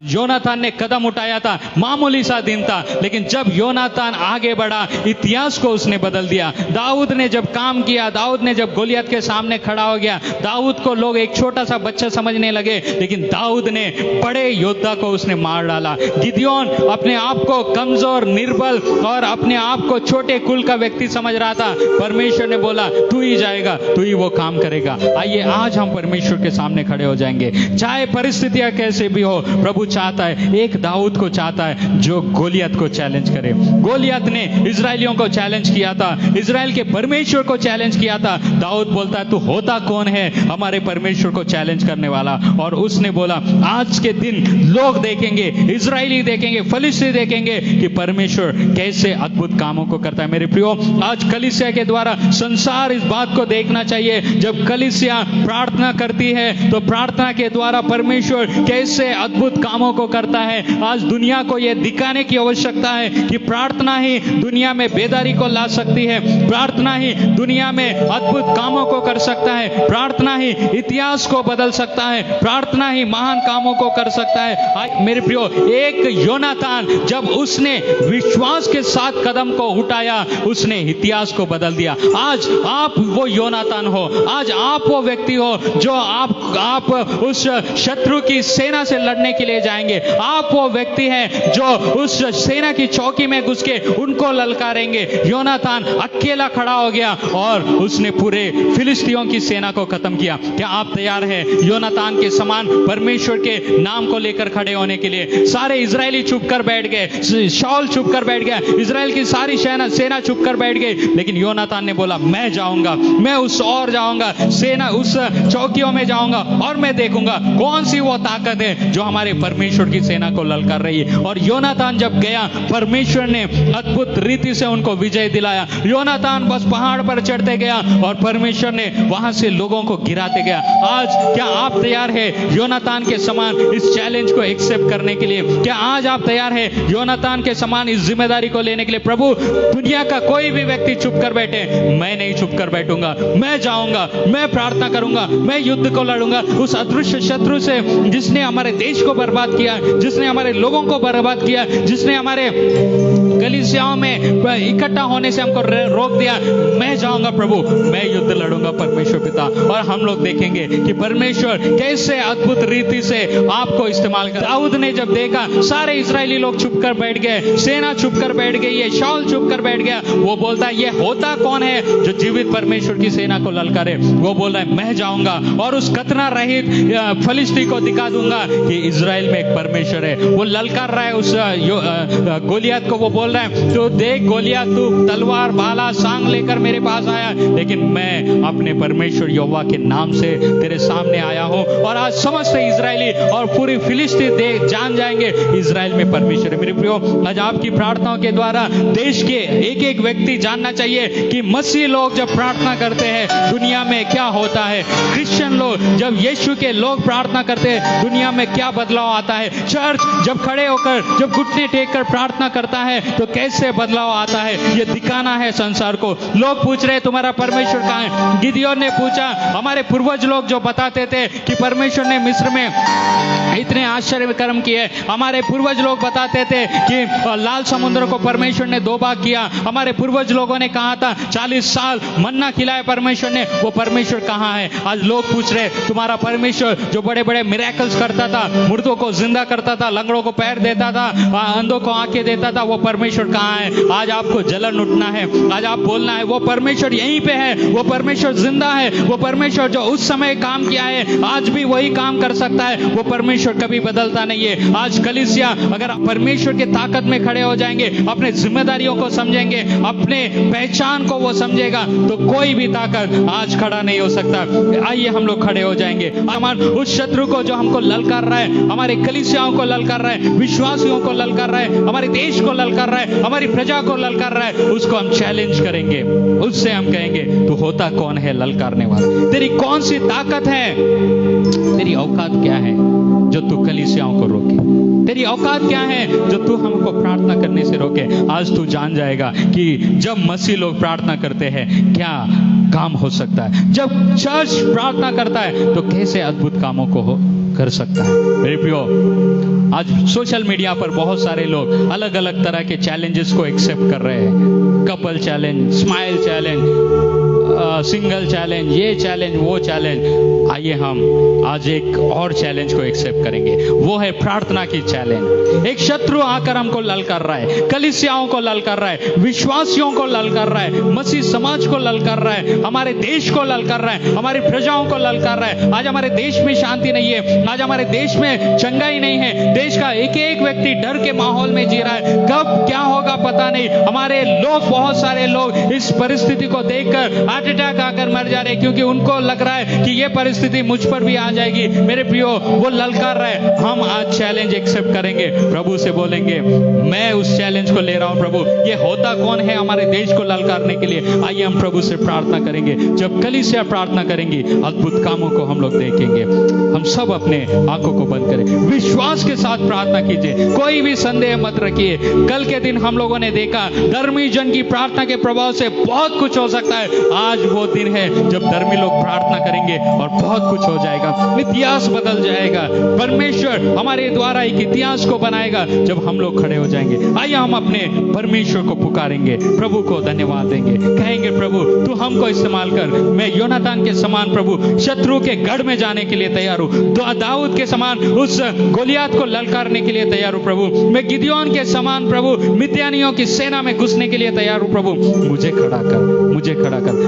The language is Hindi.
योनातान ने कदम उठाया था, मामूली सा दिन था, लेकिन जब योनातान आगे बढ़ा, इतिहास को उसने बदल दिया। दाऊद ने जब काम किया, दाऊद ने जब गोलियत के सामने खड़ा हो गया, दाऊद को लोग एक छोटा सा बच्चा समझने लगे, लेकिन दाऊद ने बड़े योद्धा को उसने मार डाला। गिदयोन अपने आप को कमजोर, निर्बल और अपने आप को छोटे कुल का व्यक्ति समझ रहा था। परमेश्वर ने बोला तू ही जाएगा, तू ही वो काम करेगा। आइए आज हम परमेश्वर के सामने खड़े हो जाएंगे, चाहे परिस्थितियां कैसे भी हो। प्रभु चाहता है, एक दाऊद को चाहता है जो गोलियत को चैलेंज करे। गोलियत ने इजरायलियों को चैलेंज किया था, इजराइल के परमेश्वर को चैलेंज किया था। दाऊद बोलता है तू होता कौन है हमारे परमेश्वर को चैलेंज करने वाला। और उसने बोला आज के दिन लोग देखेंगे, इजरायली देखेंगे, फलिस्ती देखेंगे कि परमेश्वर कैसे अद्भुत कामों को करता है। मेरे प्रियो, आज कलीसिया के द्वारा संसार इस बात को देखना चाहिए, जब कलीसिया प्रार्थना करती है तो प्रार्थना के द्वारा परमेश्वर कैसे अद्भुत कामों को करता है। आज दुनिया को यह दिखाने की आवश्यकता है कि प्रार्थना ही दुनिया में बेदारी को ला सकती है, प्रार्थना ही दुनिया में अद्भुत कामों को कर सकता है, प्रार्थना ही इतिहास को बदल सकता है, प्रार्थना ही महान कामों को कर सकता है। मेरे प्रियो, एक योनातान जब उसने विश्वास के साथ कदम को उठाया, उसने इतिहास को बदल दिया। आज आप वो योनातान हो, आज आप वो व्यक्ति हो जो आप उस शत्रु की सेना से लड़ने के लिए जाएंगे। आप वो व्यक्ति हैं जो उस सेना की चौकी में घुस के उनको ललकारेंगे। योनातान अकेला खड़ा हो गया और उसने पूरे फिलिस्तियों की सेना को खत्म किया। क्या आप तैयार हैं योनातान के समान परमेश्वर के नाम को लेकर खड़े होने के लिए? सारे इजरायली चुप कर बैठ गए, शाऊल चुप कर बैठ गया, इजराइल की सारी सेना चुप कर बैठ गई, लेकिन योनातान ने बोला मैं जाऊंगा, मैं उस ओर जाऊंगा, सेना उस चौकियों में जाऊंगा और मैं देखूंगा कौन सी वो ताकत है जो हमारे परमेश्वर की सेना को ललकार रही है। और योनातान जब गया, परमेश्वर ने अद्भुत रीति से उनको विजय दिलाया। योनातान बस पहाड़ पर चढ़ते गया और परमेश्वर ने वहां से लोगों को गिराते गया। आज क्या आप तैयार है योनातान के समान इस चैलेंज को एक्सेप्ट करने के लिए? क्या आज आप तैयार है योनातान के समान इस जिम्मेदारी को लेने के लिए? प्रभु, दुनिया का कोई भी व्यक्ति चुप कर बैठे, मैं नहीं चुप कर बैठूंगा, मैं जाऊंगा, मैं प्रार्थना करूंगा, मैं युद्ध को लड़ूंगा उस अदृश्य शत्रु से जिसने हमारे देश को बर्बाद किया, जिसने हमारे लोगों को बर्बाद किया, जिसने हमारे कलीसियाओं में इकट्ठा होने से हमको रोक दिया। मैं जाऊंगा प्रभु, मैं युद्ध लड़ूंगा परमेश्वर पिता, और हम लोग देखेंगे कि परमेश्वर कैसे अद्भुत रीति से आपको इस्तेमाल कर। दाऊद ने जब देखा सारे इजरायली लोग चुप कर बैठ गए, सेना चुप कर बैठ गई है, शाऊल चुप कर बैठ गया, वो बोलता है ये होता कौन है जो जीवित परमेश्वर की सेना को ललकारे? वो बोल रहा है मैं जाऊंगा और उस खतना रहित फलिस्ती को दिखा दूंगा कि इजराइल में एक परमेश्वर है। वो ललकार रहा है उस गोलियत को, वो बोल रहा है तो देख गोलियत, तू तलवार भाला सांग लेकर मेरे पास आया, लेकिन मैं अपने परमेश्वर यहोवा के नाम से तेरे सामने आया हूं। और आज समस्त इजरायली और पूरी फिलिस्ती देख जान जाएंगे इजराइल में परमेश्वर है। मेरे प्रियो, आज आपकी प्रार्थनाओं के द्वारा देश के एक एक व्यक्ति जानना चाहिए कि मसीह लोग जब प्रार्थना करते हैं दुनिया में क्या होता है, क्रिश्चियन लोग जब यीशु के लोग प्रार्थना करते हैं दुनिया में क्या बदलाव आता है, चर्च जब खड़े होकर जब घुटने टेक कर प्रार्थना करता है तो कैसे बदलाव आता है, ये दिखाना है संसार को। लोग पूछ रहे तुम्हारा परमेश्वर कहाँ है? गिदयोन ने पूछा, हमारे पूर्वज लोग जो बताते थे कि परमेश्वर ने मिस्र में इतने आश्चर्य कर्म किए, हमारे पूर्वज लोग बताते थे कि लाल समुद्र को परमेश्वर ने 2 भाग किया, हमारे पूर्वज लोगों ने कहा था 40 साल मन्ना खिलाया परमेश्वर ने, वो परमेश्वर कहाँ है? आज लोग पूछ रहे तुम्हारा परमेश्वर जो बड़े बड़े मिरेकल्स करता था, मुर्दों को जिंदा करता था, लंगड़ों को पैर देता था, अंधों को आंखें देता था, वो परमेश्वर कहाँ है? आज आपको जलन उठना है, आज आप बोलना है वो परमेश्वर यहीं पे है, वो परमेश्वर जिंदा है, वो परमेश्वर जो उस समय काम किया है आज भी वही काम कर सकता है, वो परमेश्वर कभी बदलता नहीं है। आज कलीसिया अगर परमेश्वर के ताकत में खड़े हो जाएंगे, अपने जिम्मेदारियों को समझेंगे, अपने पहचान को वो समझेगा, तो कोई भी ताकत आज खड़ा नहीं हो सकता। आइए हम लोग खड़े हो जाएंगे। हमारे उस शत्रु को जो हमको ललकार रहा है, हमारे कलीसियाओं को ललकार रहा है, विश्वासियों को ललकार रहा है, हमारे देश को ललकार रहा है, हमारी प्रजा को ललकार रहा है, उसको हम चैलेंज करेंगे। उससे हम कहेंगे तू होता कौन है ललकारने वाला? तेरी कौन सी ताकत है? तेरी औकात क्या है जो तू कलीसियाओं को रोके? तेरी औकात क्या है जो तू हमको प्रार्थना करने से रोके? आज तू जान जाएगा कि जब मसीह लोग प्रार्थना करते हैं क्या काम हो सकता है, जब चर्च प्रार्थना करता है तो कैसे अद्भुत कामों को कर सकता है। मेरे प्रियो, आज सोशल मीडिया पर बहुत सारे लोग अलग अलग तरह के चैलेंजेस को एक्सेप्ट कर रहे हैं। Couple challenge, smile challenge, single challenge, ये चैलेंज, वो चैलेंज। आइए हम आज एक और चैलेंज को एक्सेप्ट करेंगे, वो है प्रार्थना की चैलेंज। एक शत्रु आकर हमको ललकार रहा है, कलीसियाओं को ललकार रहा है, विश्वासियों को ललकार रहा है, मसीह समाज को ललकार रहा है, हमारे देश को ललकार रहा है, हमारी प्रजाओं को ललकार रहा है। आज हमारे देश में शांति नहीं है, आज हमारे देश में चंगाई नहीं है, देश का एक एक व्यक्ति डर के माहौल में जी रहा है। कब क्या होगा पता नहीं। हमारे लोग, बहुत सारे लोग इस परिस्थिति को देखकर हार्ट अटैक आकर मर जा रहे हैं, क्योंकि उनको लग रहा है कि ये परिस्थिति मुझ पर भी आ जाएगी। मेरे प्रियो, वो ललकार रहा है। हम आज चैलेंज एक्सेप्ट करेंगे, प्रभु से बोलेंगे मैं उस चैलेंज को ले रहा हूं। प्रभु, ये होता कौन है हमारे देश को ललकारने के लिए? आइए हम प्रभु से प्रार्थना करेंगे। जब कलीसिया प्रार्थना करेंगी, अद्भुत कामों को हम लोग देखेंगे। हम सब अपने आंखों को बंद करें, विश्वास के साथ प्रार्थना कीजिए, कोई भी संदेह मत रखिए। कल के दिन हम लोगों ने देखा धर्मी जन की प्रार्थना के प्रभाव से बहुत कुछ हो सकता है। आज वो दिन है जब धर्मी लोग प्रार्थना करेंगे और बहुत कुछ हो जाएगा, इतिहास बदल जाएगा। परमेश्वर हमारे द्वारा एक इतिहास को बनाएगा जब हम लोग खड़े हो जाएंगे। आइए हम अपने परमेश्वर को पुकारेंगे, प्रभु को धन्यवाद देंगे, कहेंगे प्रभु तू हमको इस्तेमाल कर। मैं योनातान के समान प्रभु शत्रु के गढ़ में जाने के लिए तैयार हूं, दाऊद के समान उस गोलियत को ललकारने के लिए तैयार हूं प्रभु। मैं गिदयोन के समान प्रभु मिद्यानियों की सेना में घुसने के लिए तैयार हूं प्रभु। मुझे खड़ा कर, मुझे खड़ा कर।